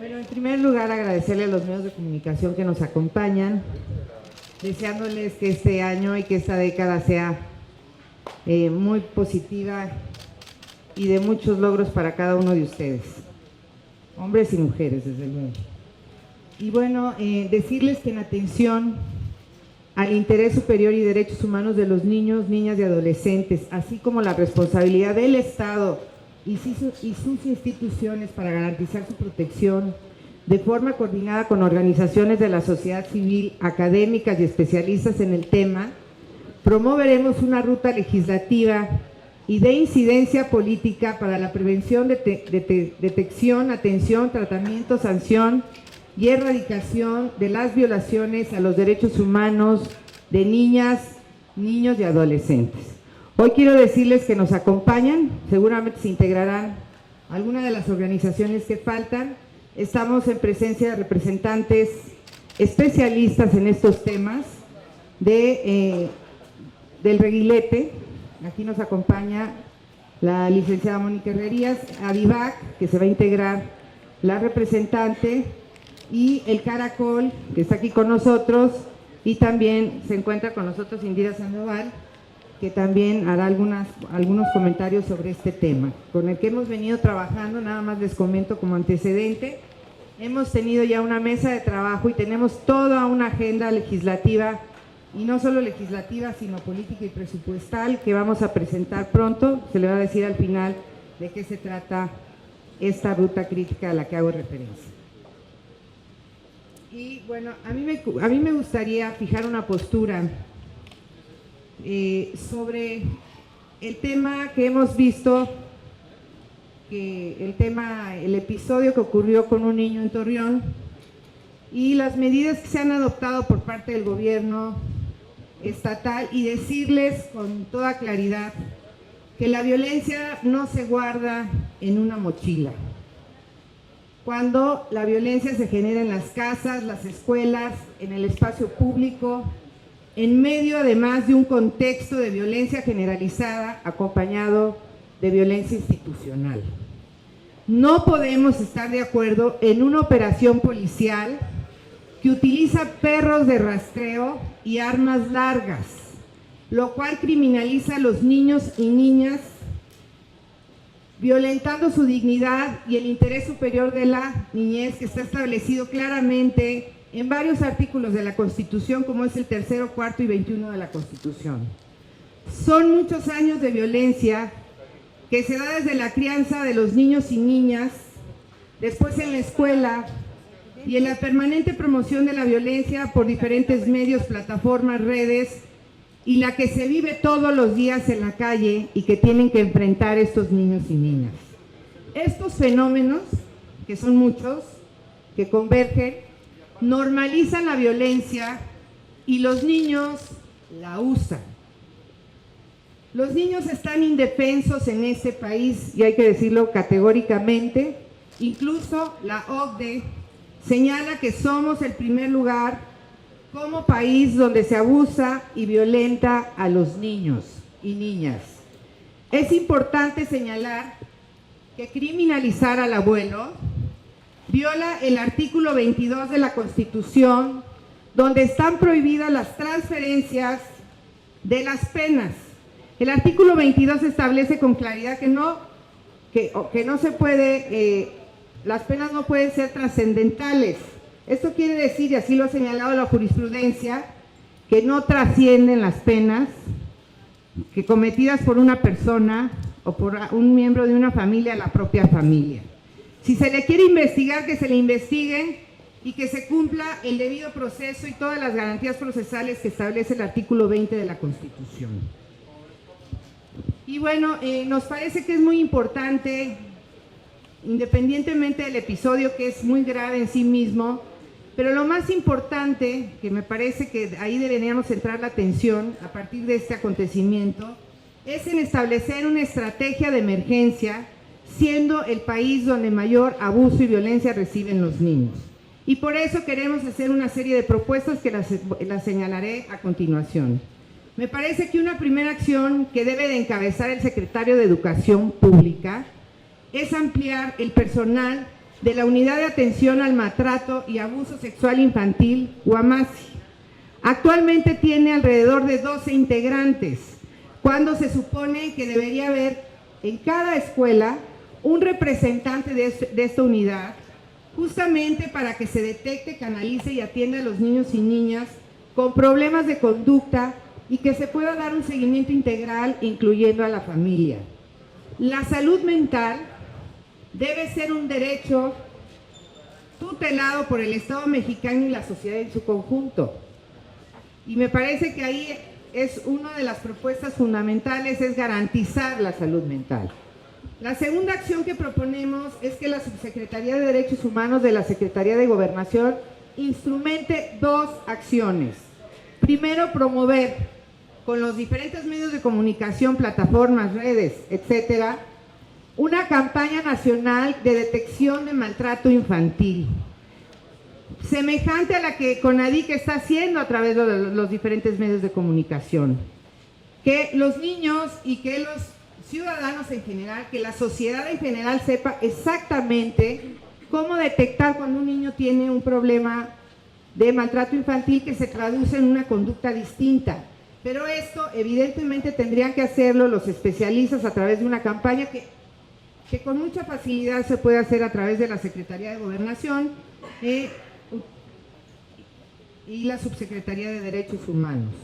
Bueno, en primer lugar agradecerle a los medios de comunicación que nos acompañan, deseándoles que este año y que esta década sea muy positiva y de muchos logros para cada uno de ustedes, hombres y mujeres, desde luego. Y bueno, decirles que en atención al interés superior y derechos humanos de los niños, niñas y adolescentes, así como la responsabilidad del Estado y sus instituciones para garantizar su protección de forma coordinada con organizaciones de la sociedad civil, académicas y especialistas en el tema, promoveremos una ruta legislativa y de incidencia política para la prevención, detección, atención, tratamiento, sanción y erradicación de las violaciones a los derechos humanos de niñas, niños y adolescentes. Hoy quiero decirles que nos acompañan, seguramente se integrarán algunas de las organizaciones que faltan. Estamos en presencia de representantes especialistas en estos temas del Reguilete. Aquí nos acompaña la licenciada Mónica Herrerías, Avivac, que se va a integrar la representante, y el Caracol, que está aquí con nosotros, y también se encuentra con nosotros Indira Sandoval, que también hará algunos comentarios sobre este tema, con el que hemos venido trabajando. Nada más les comento como antecedente. Hemos tenido ya una mesa de trabajo y tenemos toda una agenda legislativa, y no solo legislativa, sino política y presupuestal, que vamos a presentar pronto. Se le va a decir al final de qué se trata esta ruta crítica a la que hago referencia. Y bueno, a mí me gustaría fijar una postura sobre el tema que hemos visto, el episodio que ocurrió con un niño en Torreón y las medidas que se han adoptado por parte del gobierno estatal, y decirles con toda claridad que la violencia no se guarda en una mochila. Cuando la violencia se genera en las casas, las escuelas, en el espacio público, en medio además de un contexto de violencia generalizada acompañado de violencia institucional. No podemos estar de acuerdo en una operación policial que utiliza perros de rastreo y armas largas, lo cual criminaliza a los niños y niñas, violentando su dignidad y el interés superior de la niñez, que está establecido claramente en varios artículos de la Constitución, como es el 3º, 4º y 21 de la Constitución. Son muchos años de violencia que se da desde la crianza de los niños y niñas, después en la escuela y en la permanente promoción de la violencia por diferentes medios, plataformas, redes, y la que se vive todos los días en la calle y que tienen que enfrentar estos niños y niñas. Estos fenómenos, que son muchos, que convergen, normalizan la violencia y los niños la usan. Los niños están indefensos en este país, y hay que decirlo categóricamente. Incluso la OCDE señala que somos el primer lugar como país donde se abusa y violenta a los niños y niñas. Es importante señalar que criminalizar al abuelo viola el artículo 22 de la Constitución, donde están prohibidas las transferencias de las penas. El artículo 22 establece con claridad que no se puede, las penas no pueden ser trascendentales. Esto quiere decir, y así lo ha señalado la jurisprudencia, que no trascienden las penas que cometidas por una persona o por un miembro de una familia a la propia familia. Si se le quiere investigar, que se le investigue y que se cumpla el debido proceso y todas las garantías procesales que establece el artículo 20 de la Constitución. Y bueno, nos parece que es muy importante, independientemente del episodio, que es muy grave en sí mismo, pero lo más importante, que me parece que ahí deberíamos centrar la atención a partir de este acontecimiento, es en establecer una estrategia de emergencia, siendo el país donde mayor abuso y violencia reciben los niños. Y por eso queremos hacer una serie de propuestas que las señalaré a continuación. Me parece que una primera acción que debe de encabezar el secretario de Educación Pública es ampliar el personal de la Unidad de Atención al Maltrato y Abuso Sexual Infantil, UAMASI. Actualmente tiene alrededor de 12 integrantes, cuando se supone que debería haber en cada escuela un representante de esta unidad, justamente para que se detecte, canalice y atienda a los niños y niñas con problemas de conducta y que se pueda dar un seguimiento integral, incluyendo a la familia. La salud mental debe ser un derecho tutelado por el Estado mexicano y la sociedad en su conjunto. Y me parece que ahí es una de las propuestas fundamentales, es garantizar la salud mental. La segunda acción que proponemos es que la Subsecretaría de Derechos Humanos de la Secretaría de Gobernación instrumente dos acciones. Primero, promover con los diferentes medios de comunicación, plataformas, redes, etcétera, una campaña nacional de detección de maltrato infantil, semejante a la que CONADIC está haciendo a través de los diferentes medios de comunicación. Que los niños y que los ciudadanos en general, que la sociedad en general sepa exactamente cómo detectar cuando un niño tiene un problema de maltrato infantil que se traduce en una conducta distinta. Pero esto evidentemente tendrían que hacerlo los especialistas a través de una campaña que con mucha facilidad se puede hacer a través de la Secretaría de Gobernación y la Subsecretaría de Derechos Humanos.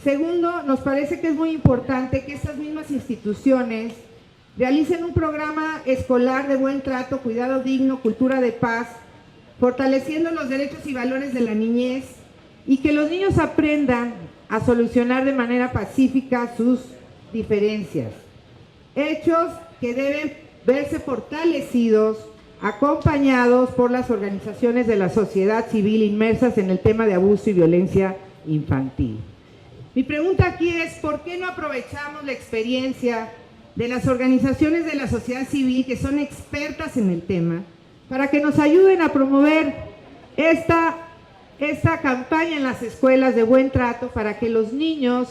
Segundo, nos parece que es muy importante que estas mismas instituciones realicen un programa escolar de buen trato, cuidado digno, cultura de paz, fortaleciendo los derechos y valores de la niñez y que los niños aprendan a solucionar de manera pacífica sus diferencias. Hechos que deben verse fortalecidos, acompañados por las organizaciones de la sociedad civil inmersas en el tema de abuso y violencia infantil. Mi pregunta aquí es, ¿por qué no aprovechamos la experiencia de las organizaciones de la sociedad civil que son expertas en el tema para que nos ayuden a promover esta campaña en las escuelas de buen trato para que los niños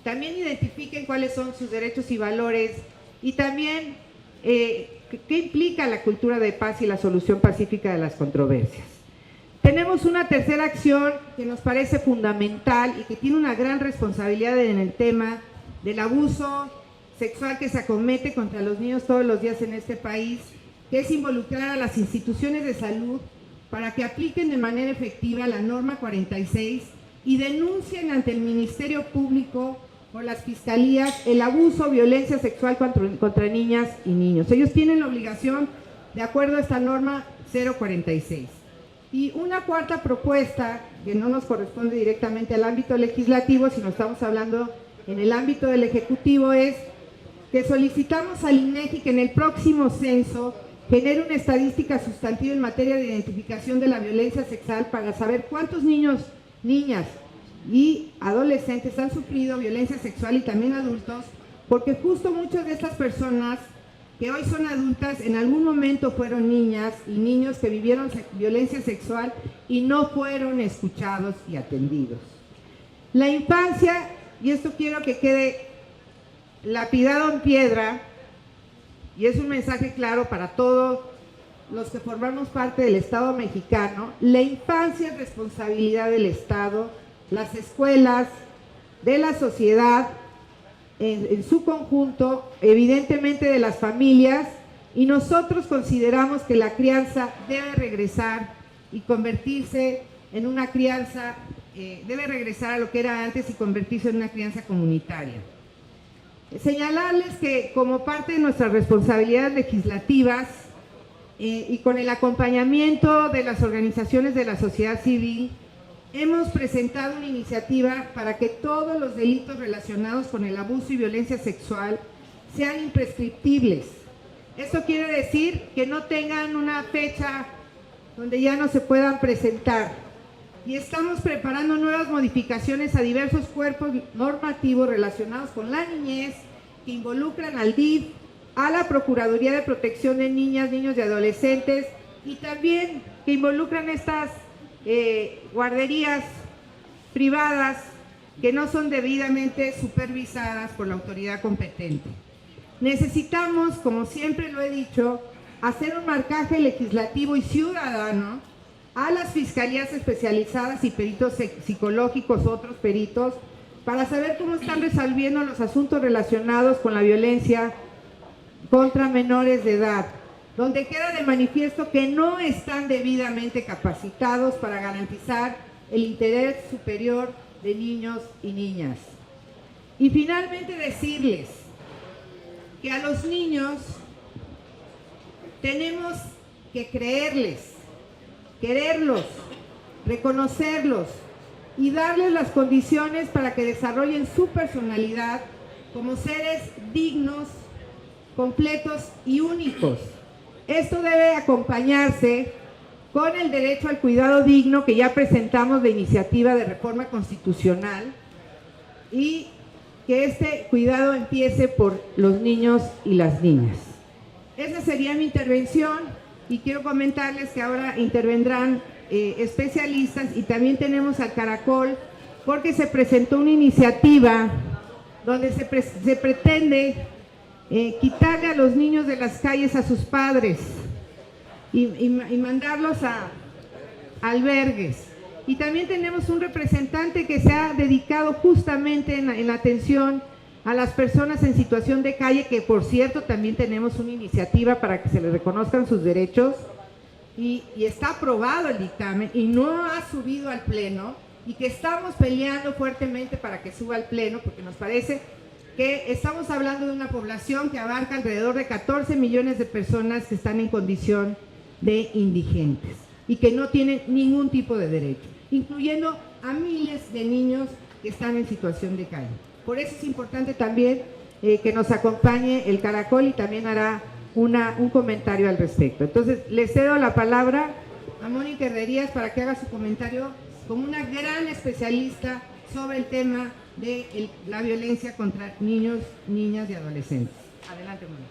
también identifiquen cuáles son sus derechos y valores y también qué implica la cultura de paz y la solución pacífica de las controversias? Tenemos una tercera acción que nos parece fundamental y que tiene una gran responsabilidad en el tema del abuso sexual que se acomete contra los niños todos los días en este país, que es involucrar a las instituciones de salud para que apliquen de manera efectiva la norma 46 y denuncien ante el Ministerio Público o las fiscalías el abuso o violencia sexual contra niñas y niños. Ellos tienen la obligación, de acuerdo a esta norma 046. Y una cuarta propuesta, que no nos corresponde directamente al ámbito legislativo, sino estamos hablando en el ámbito del Ejecutivo, es que solicitamos al INEGI que en el próximo censo genere una estadística sustantiva en materia de identificación de la violencia sexual para saber cuántos niños, niñas y adolescentes han sufrido violencia sexual y también adultos, porque justo muchas de estas personas que hoy son adultas en algún momento fueron niñas y niños que vivieron violencia sexual y no fueron escuchados y atendidos. La infancia, y esto quiero que quede lapidado en piedra, y es un mensaje claro para todos los que formamos parte del Estado mexicano, la infancia es responsabilidad del Estado, las escuelas, de la sociedad, en su conjunto, evidentemente de las familias, y nosotros consideramos que la crianza debe regresar y convertirse en una crianza, debe regresar a lo que era antes y convertirse en una crianza comunitaria. Señalarles que como parte de nuestras responsabilidades legislativas y con el acompañamiento de las organizaciones de la sociedad civil, hemos presentado una iniciativa para que todos los delitos relacionados con el abuso y violencia sexual sean imprescriptibles. Esto quiere decir que no tengan una fecha donde ya no se puedan presentar. Y estamos preparando nuevas modificaciones a diversos cuerpos normativos relacionados con la niñez que involucran al DIF, a la Procuraduría de Protección de Niñas, Niños y Adolescentes y también que involucran estas guarderías privadas que no son debidamente supervisadas por la autoridad competente. Necesitamos, como siempre lo he dicho, hacer un marcaje legislativo y ciudadano a las fiscalías especializadas y peritos psicológicos, otros peritos, para saber cómo están resolviendo los asuntos relacionados con la violencia contra menores de edad, donde queda de manifiesto que no están debidamente capacitados para garantizar el interés superior de niños y niñas. Y finalmente decirles que a los niños tenemos que creerles, quererlos, reconocerlos y darles las condiciones para que desarrollen su personalidad como seres dignos, completos y únicos. Esto debe acompañarse con el derecho al cuidado digno que ya presentamos de iniciativa de reforma constitucional y que este cuidado empiece por los niños y las niñas. Esa sería mi intervención y quiero comentarles que ahora intervendrán especialistas y también tenemos al Caracol porque se presentó una iniciativa donde se pretende quitarle a los niños de las calles a sus padres y mandarlos a albergues. Y también tenemos un representante que se ha dedicado justamente en la atención a las personas en situación de calle, que por cierto también tenemos una iniciativa para que se les reconozcan sus derechos y está aprobado el dictamen y no ha subido al pleno y que estamos peleando fuertemente para que suba al pleno porque nos parece que estamos hablando de una población que abarca alrededor de 14 millones de personas que están en condición de indigentes y que no tienen ningún tipo de derecho, incluyendo a miles de niños que están en situación de calle. Por eso es importante también que nos acompañe el Caracol y también hará un comentario al respecto. Entonces, le cedo la palabra a Mónica Herrerías para que haga su comentario como una gran especialista sobre el tema de la violencia contra niños, niñas y adolescentes. Adelante, Mónica.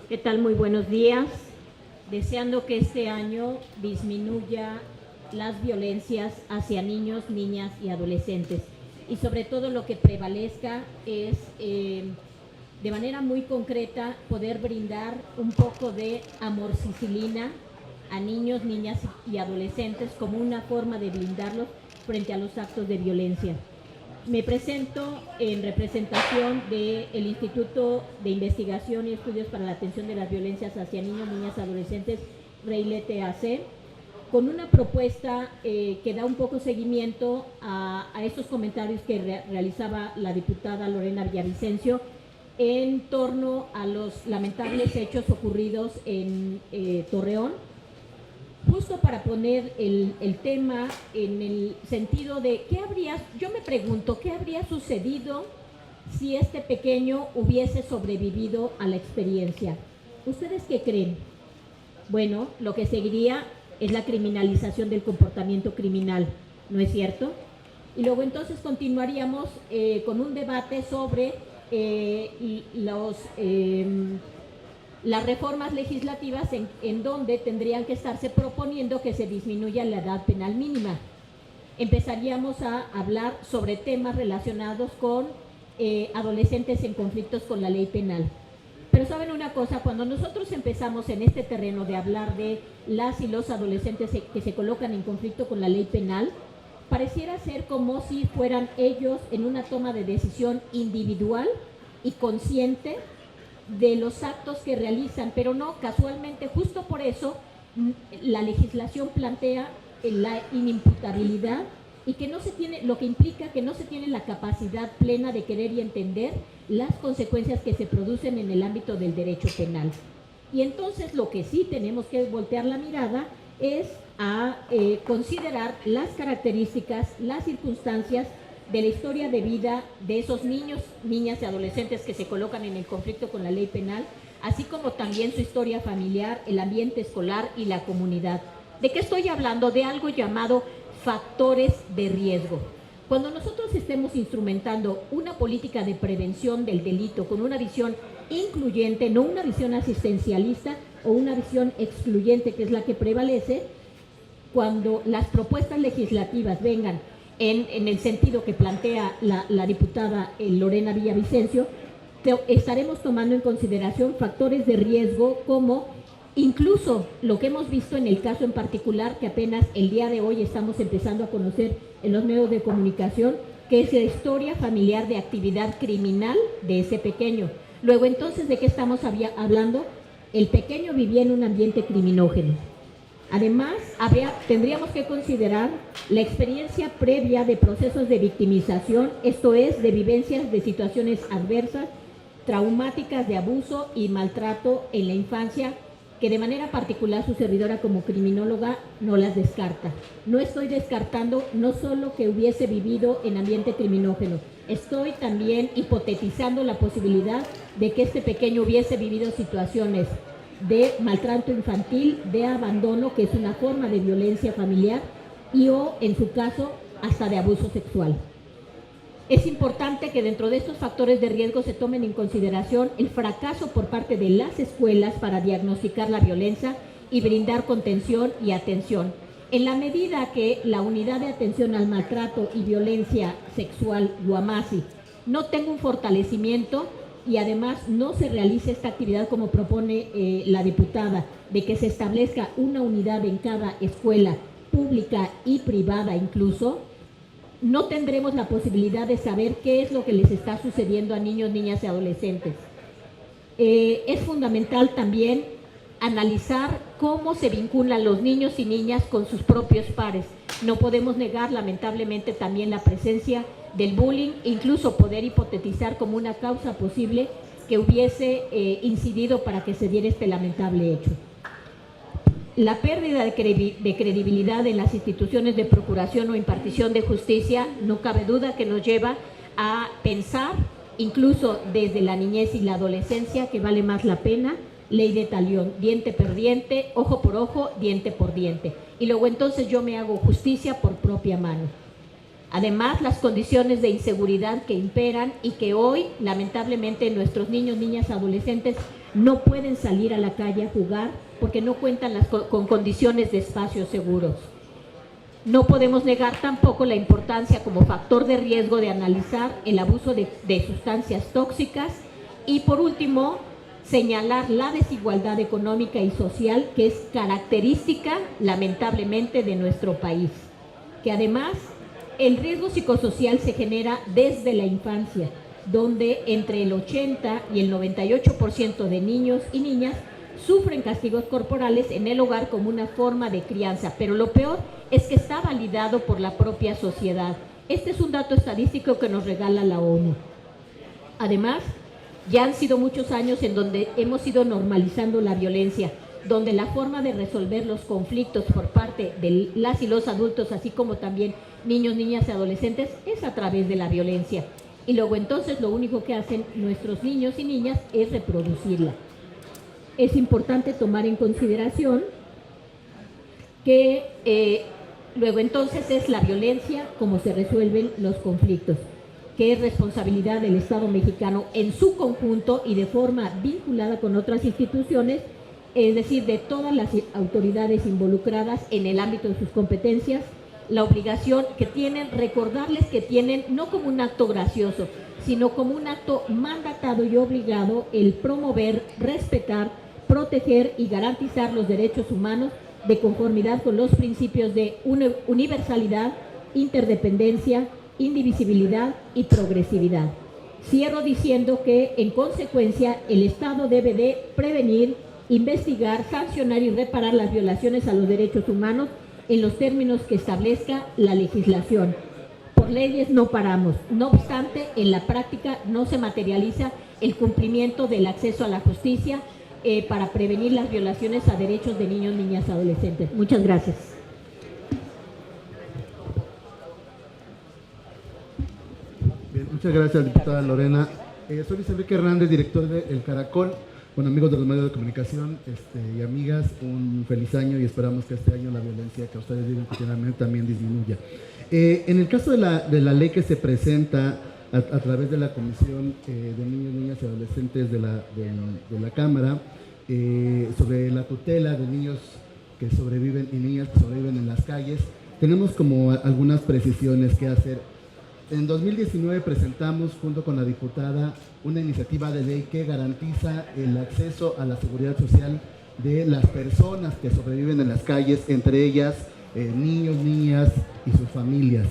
¿Qué tal? Muy buenos días. Deseando que este año disminuya las violencias hacia niños, niñas y adolescentes. Y sobre todo lo que prevalezca es, de manera muy concreta, poder brindar un poco de amoxicilina a niños, niñas y adolescentes como una forma de blindarlos frente a los actos de violencia. Me presento en representación del Instituto de Investigación y Estudios para la Atención de las Violencias hacia Niños, Niñas y Adolescentes, REILETE AC, con una propuesta que da un poco seguimiento a estos comentarios que realizaba la diputada Lorena Villavicencio en torno a los lamentables hechos ocurridos en Torreón, justo para poner el tema en el sentido de yo me pregunto, ¿qué habría sucedido si este pequeño hubiese sobrevivido a la experiencia? ¿Ustedes qué creen? Bueno, lo que seguiría es la criminalización del comportamiento criminal, ¿no es cierto? Y luego entonces continuaríamos con un debate sobre las reformas legislativas en donde tendrían que estarse proponiendo que se disminuya la edad penal mínima. Empezaríamos a hablar sobre temas relacionados con adolescentes en conflictos con la ley penal. Pero saben una cosa, cuando nosotros empezamos en este terreno de hablar de las y los adolescentes que se colocan en conflicto con la ley penal, pareciera ser como si fueran ellos en una toma de decisión individual y consciente de los actos que realizan, pero no, casualmente, justo por eso la legislación plantea la inimputabilidad y que no se tiene, lo que implica que no se tiene la capacidad plena de querer y entender las consecuencias que se producen en el ámbito del derecho penal. Y entonces lo que sí tenemos que voltear la mirada es a considerar las características, las circunstancias de la historia de vida de esos niños, niñas y adolescentes que se colocan en el conflicto con la ley penal, así como también su historia familiar, el ambiente escolar y la comunidad. ¿De qué estoy hablando? De algo llamado factores de riesgo. Cuando nosotros estemos instrumentando una política de prevención del delito con una visión incluyente, no una visión asistencialista o una visión excluyente, que es la que prevalece, cuando las propuestas legislativas vengan en el sentido que plantea la diputada Lorena Villavicencio, estaremos tomando en consideración factores de riesgo como incluso lo que hemos visto en el caso en particular, que apenas el día de hoy estamos empezando a conocer en los medios de comunicación, que es la historia familiar de actividad criminal de ese pequeño. Luego, entonces, ¿de qué estamos hablando? El pequeño vivía en un ambiente criminógeno. Además, tendríamos que considerar la experiencia previa de procesos de victimización, esto es, de vivencias de situaciones adversas, traumáticas de abuso y maltrato en la infancia, que de manera particular su servidora como criminóloga no las descarta. No estoy descartando no solo que hubiese vivido en ambiente criminógeno, estoy también hipotetizando la posibilidad de que este pequeño hubiese vivido situaciones de maltrato infantil, de abandono, que es una forma de violencia familiar, y o, en su caso, hasta de abuso sexual. Es importante que dentro de estos factores de riesgo se tomen en consideración el fracaso por parte de las escuelas para diagnosticar la violencia y brindar contención y atención. En la medida que la Unidad de Atención al Maltrato y Violencia Sexual, UAMASI, no tenga un fortalecimiento y además no se realice esta actividad como propone la diputada, de que se establezca una unidad en cada escuela pública y privada incluso, no tendremos la posibilidad de saber qué es lo que les está sucediendo a niños, niñas y adolescentes. Es fundamental también analizar cómo se vinculan los niños y niñas con sus propios pares. No podemos negar, lamentablemente, también la presencia del bullying, incluso poder hipotetizar como una causa posible que hubiese incidido para que se diera este lamentable hecho. La pérdida de credibilidad en las instituciones de procuración o impartición de justicia, no cabe duda que nos lleva a pensar, incluso desde la niñez y la adolescencia, que vale más la pena ley de talión, diente por diente, ojo por ojo, diente por diente. Y luego entonces yo me hago justicia por propia mano. Además, las condiciones de inseguridad que imperan y que hoy, lamentablemente, nuestros niños, niñas, adolescentes no pueden salir a la calle a jugar porque no cuentan con condiciones de espacios seguros. No podemos negar tampoco la importancia como factor de riesgo de analizar el abuso de sustancias tóxicas y, por último, señalar la desigualdad económica y social que es característica, lamentablemente, de nuestro país, que además el riesgo psicosocial se genera desde la infancia, donde entre el 80 y el 98% de niños y niñas sufren castigos corporales en el hogar como una forma de crianza, pero lo peor es que está validado por la propia sociedad. Este es un dato estadístico que nos regala la ONU. Además, ya han sido muchos años en donde hemos ido normalizando la violencia, donde la forma de resolver los conflictos por parte de las y los adultos, así como también niños, niñas y adolescentes, es a través de la violencia. Y luego entonces lo único que hacen nuestros niños y niñas es reproducirla. Es importante tomar en consideración que luego entonces es la violencia como se resuelven los conflictos, que es responsabilidad del Estado mexicano en su conjunto y de forma vinculada con otras instituciones, es decir, de todas las autoridades involucradas en el ámbito de sus competencias, la obligación que tienen, recordarles que tienen, no como un acto gracioso, sino como un acto mandatado y obligado, el promover, respetar, proteger y garantizar los derechos humanos de conformidad con los principios de universalidad, interdependencia, indivisibilidad y progresividad. Cierro diciendo que, en consecuencia, el Estado debe de prevenir, investigar, sancionar y reparar las violaciones a los derechos humanos en los términos que establezca la legislación. Por leyes no paramos. No obstante, en la práctica no se materializa el cumplimiento del acceso a la justicia para prevenir las violaciones a derechos de niños, niñas y adolescentes. Muchas gracias. Bien, muchas gracias, diputada Lorena. Soy Luis Enrique Hernández, director de El Caracol. Bueno, amigos de los medios de comunicación y amigas, un feliz año y esperamos que este año la violencia que ustedes viven cotidianamente también disminuya. En el caso de la ley que se presenta a través de la Comisión de Niños, Niñas y Adolescentes de la Cámara, sobre la tutela de niños que sobreviven y niñas que sobreviven en las calles, tenemos como algunas precisiones que hacer. En 2019 presentamos junto con la diputada una iniciativa de ley que garantiza el acceso a la seguridad social de las personas que sobreviven en las calles, entre ellas niños, niñas y sus familias.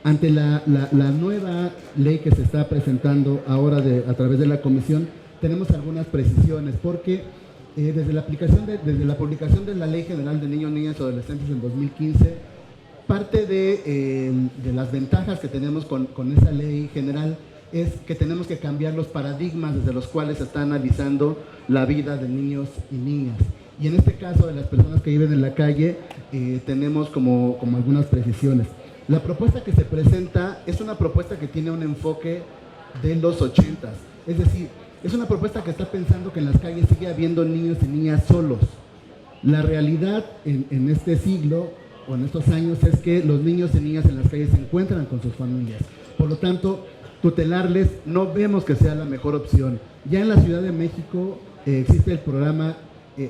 Ante la nueva ley que se está presentando ahora a través de la comisión, tenemos algunas precisiones, porque desde la publicación de la Ley General de Niños, Niñas y Adolescentes en 2015, parte de las ventajas que tenemos con esa ley general es que tenemos que cambiar los paradigmas desde los cuales se está analizando la vida de niños y niñas. Y en este caso de las personas que viven en la calle, tenemos como algunas precisiones. La propuesta que se presenta es una propuesta que tiene un enfoque de los 80s. Es decir, es una propuesta que está pensando que en las calles sigue habiendo niños y niñas solos. La realidad en este siglo o en estos años es que los niños y niñas en las calles se encuentran con sus familias. Por lo tanto, tutelarles no vemos que sea la mejor opción. Ya en la Ciudad de México existe el programa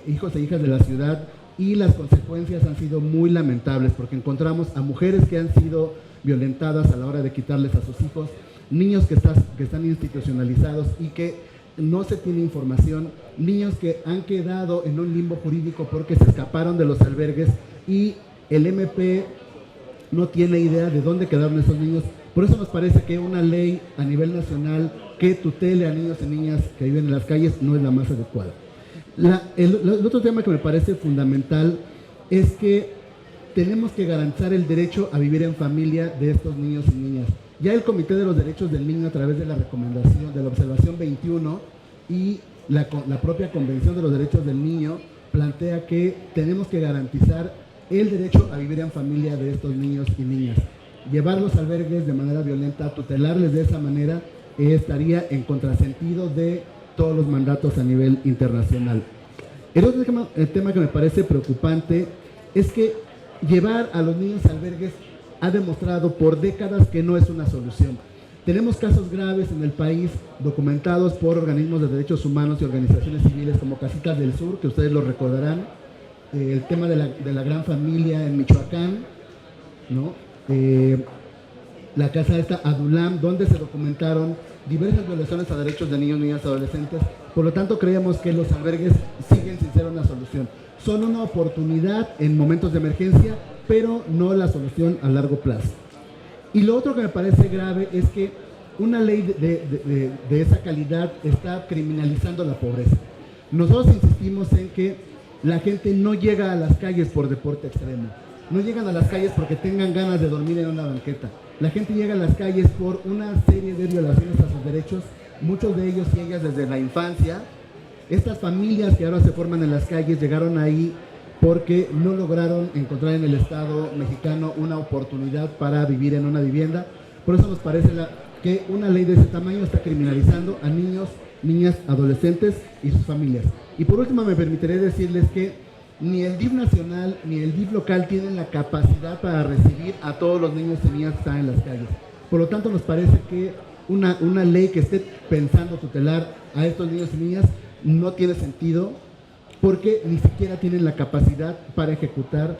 Hijos e Hijas de la Ciudad, y las consecuencias han sido muy lamentables, porque encontramos a mujeres que han sido violentadas a la hora de quitarles a sus hijos, niños que están institucionalizados y que no se tiene información, niños que han quedado en un limbo jurídico porque se escaparon de los albergues y el MP no tiene idea de dónde quedaron esos niños. Por eso nos parece que una ley a nivel nacional que tutele a niños y niñas que viven en las calles no es la más adecuada. El otro tema que me parece fundamental es que tenemos que garantizar el derecho a vivir en familia de estos niños y niñas. Ya el Comité de los Derechos del Niño, a través de la recomendación de la observación 21 y la propia Convención de los Derechos del Niño, plantea que tenemos que garantizar el derecho a vivir en familia de estos niños y niñas. Llevarlos a albergues de manera violenta, tutelarles de esa manera, estaría en contrasentido de todos los mandatos a nivel internacional. El otro tema que me parece preocupante es que llevar a los niños a albergues ha demostrado por décadas que no es una solución. Tenemos casos graves en el país documentados por organismos de derechos humanos y organizaciones civiles como Casitas del Sur, que ustedes lo recordarán, el tema de la gran familia en Michoacán, ¿no? La casa esta Adulam, donde se documentaron diversas violaciones a derechos de niños, niñas y adolescentes. Por lo tanto, creemos que los albergues siguen sin ser una solución. Son una oportunidad en momentos de emergencia, pero no la solución a largo plazo. Y lo otro que me parece grave es que una ley de esa calidad está criminalizando la pobreza. Nosotros insistimos en que la gente no llega a las calles por deporte extremo. No llegan a las calles porque tengan ganas de dormir en una banqueta. La gente llega a las calles por una serie de violaciones a sus derechos, muchos de ellos y ellas desde la infancia. Estas familias que ahora se forman en las calles llegaron ahí porque no lograron encontrar en el Estado mexicano una oportunidad para vivir en una vivienda. Por eso nos parece que una ley de ese tamaño está criminalizando a niños, niñas, adolescentes y sus familias. Y por último me permitiré decirles que ni el DIF nacional ni el DIF local tienen la capacidad para recibir a todos los niños y niñas que están en las calles. Por lo tanto, nos parece que una ley que esté pensando tutelar a estos niños y niñas no tiene sentido, porque ni siquiera tienen la capacidad para ejecutar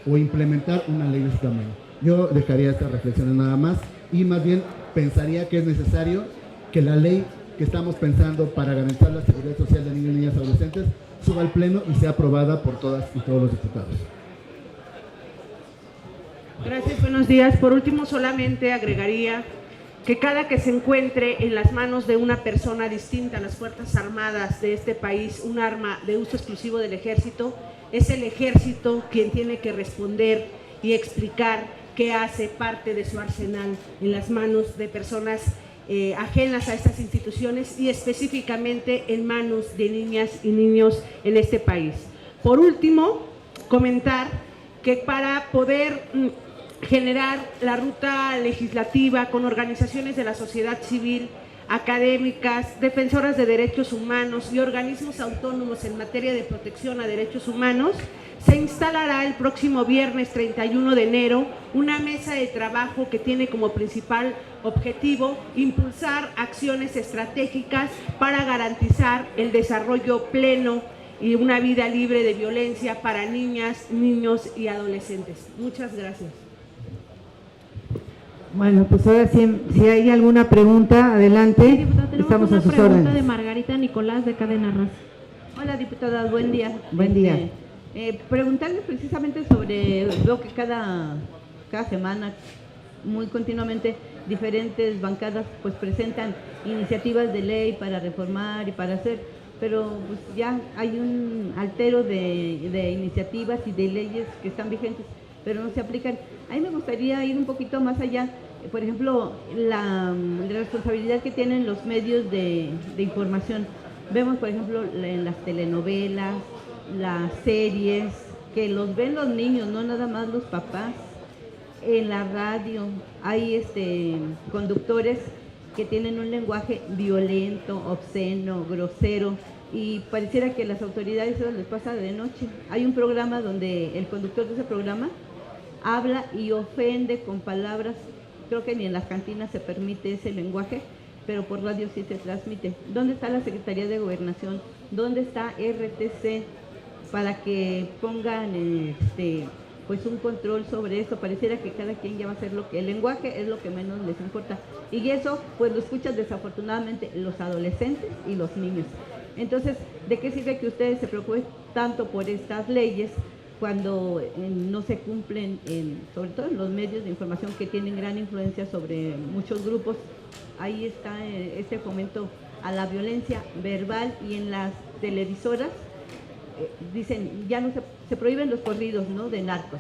o implementar una ley de este tamaño. Yo dejaría estas reflexiones nada más y más bien pensaría que es necesario que la ley que estamos pensando para garantizar la seguridad social de niños, niñas y adolescentes suba al Pleno y sea aprobada por todas y todos los diputados. Gracias, buenos días. Por último, solamente agregaría que cada que se encuentre en las manos de una persona distinta a las Fuerzas Armadas de este país un arma de uso exclusivo del Ejército, es el Ejército quien tiene que responder y explicar qué hace parte de su arsenal en las manos de personas ajenas a estas instituciones y específicamente en manos de niñas y niños en este país. Por último, comentar que para poder generar la ruta legislativa con organizaciones de la sociedad civil, académicas, defensoras de derechos humanos y organismos autónomos en materia de protección a derechos humanos, se instalará el próximo viernes 31 de enero una mesa de trabajo que tiene como principal objetivo impulsar acciones estratégicas para garantizar el desarrollo pleno y una vida libre de violencia para niñas, niños y adolescentes. Muchas gracias. Bueno, pues ahora sí, si hay alguna pregunta, adelante. Sí, diputada, tenemos Estamos una a sus pregunta órdenes. de Margarita Nicolás de Cadena Raza. Hola, diputada, buen día. Buen día. Preguntarle precisamente sobre, veo que cada semana, muy continuamente, diferentes bancadas pues presentan iniciativas de ley para reformar y para hacer, pero pues ya hay un altero de iniciativas y de leyes que están vigentes, pero no se aplican. A mí me gustaría ir un poquito más allá, por ejemplo, la responsabilidad que tienen los medios de información. Vemos, por ejemplo, en las telenovelas, las series, que los ven los niños, no nada más los papás. En la radio hay conductores que tienen un lenguaje violento, obsceno, grosero, y pareciera que a las autoridades eso les pasa de noche. Hay un programa donde el conductor de ese programa habla y ofende con palabras, creo que ni en las cantinas se permite ese lenguaje, pero por radio sí se transmite. ¿Dónde está la Secretaría de Gobernación? ¿Dónde está RTC para que pongan pues un control sobre eso? Pareciera que cada quien ya va a hacer lo que el lenguaje es lo que menos les importa, y eso pues lo escuchan desafortunadamente los adolescentes y los niños. Entonces, ¿de qué sirve que ustedes se preocupen tanto por estas leyes cuando no se cumplen, sobre todo en los medios de información que tienen gran influencia sobre muchos grupos? Ahí está este fomento a la violencia verbal, y en las televisoras dicen, ya no se prohíben los corridos, ¿no?, de narcos,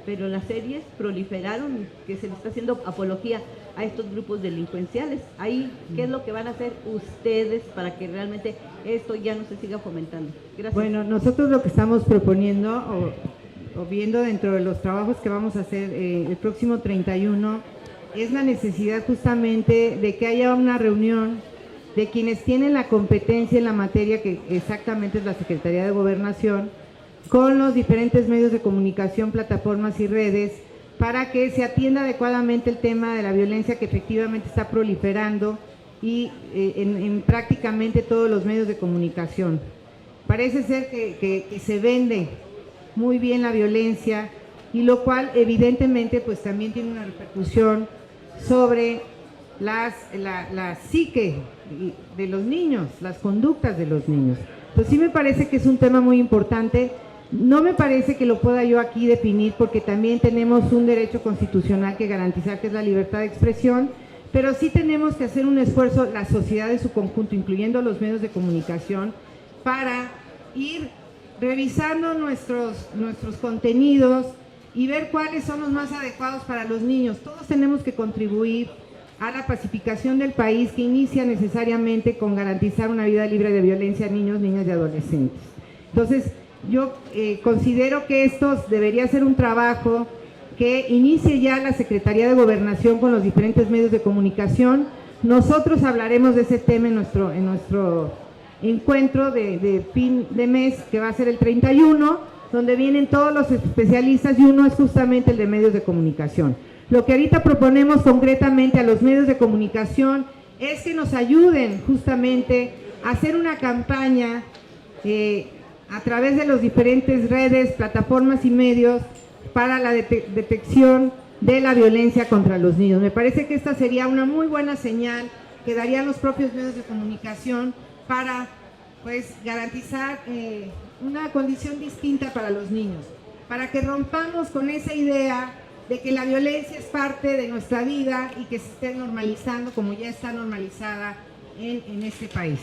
pero las series proliferaron, que se le está haciendo apología a estos grupos delincuenciales. Ahí, ¿qué es lo que van a hacer ustedes para que realmente esto ya no se siga fomentando? Gracias. Bueno, nosotros lo que estamos proponiendo o viendo dentro de los trabajos que vamos a hacer el próximo 31 es la necesidad justamente de que haya una reunión de quienes tienen la competencia en la materia, que exactamente es la Secretaría de Gobernación, con los diferentes medios de comunicación, plataformas y redes, para que se atienda adecuadamente el tema de la violencia que efectivamente está proliferando y en prácticamente todos los medios de comunicación. Parece ser que se vende muy bien la violencia, y lo cual evidentemente pues también tiene una repercusión sobre la psique de los niños, las conductas de los niños. Entonces sí me parece que es un tema muy importante. No me parece que lo pueda yo aquí definir, porque también tenemos un derecho constitucional que garantizar, que es la libertad de expresión, pero sí tenemos que hacer un esfuerzo, la sociedad en su conjunto, incluyendo los medios de comunicación, para ir revisando nuestros contenidos y ver cuáles son los más adecuados para los niños. Todos tenemos que contribuir a la pacificación del país, que inicia necesariamente con garantizar una vida libre de violencia a niños, niñas y adolescentes. Entonces, yo considero que esto debería ser un trabajo que inicie ya la Secretaría de Gobernación con los diferentes medios de comunicación. Nosotros hablaremos de ese tema en nuestro encuentro de fin de mes, que va a ser el 31, donde vienen todos los especialistas, y uno es justamente el de medios de comunicación. Lo que ahorita proponemos concretamente a los medios de comunicación es que nos ayuden justamente a hacer una campaña a través de las diferentes redes, plataformas y medios para la detección de la violencia contra los niños. Me parece que esta sería una muy buena señal que darían los propios medios de comunicación para pues garantizar una condición distinta para los niños, para que rompamos con esa idea de que la violencia es parte de nuestra vida y que se esté normalizando como ya está normalizada en este país.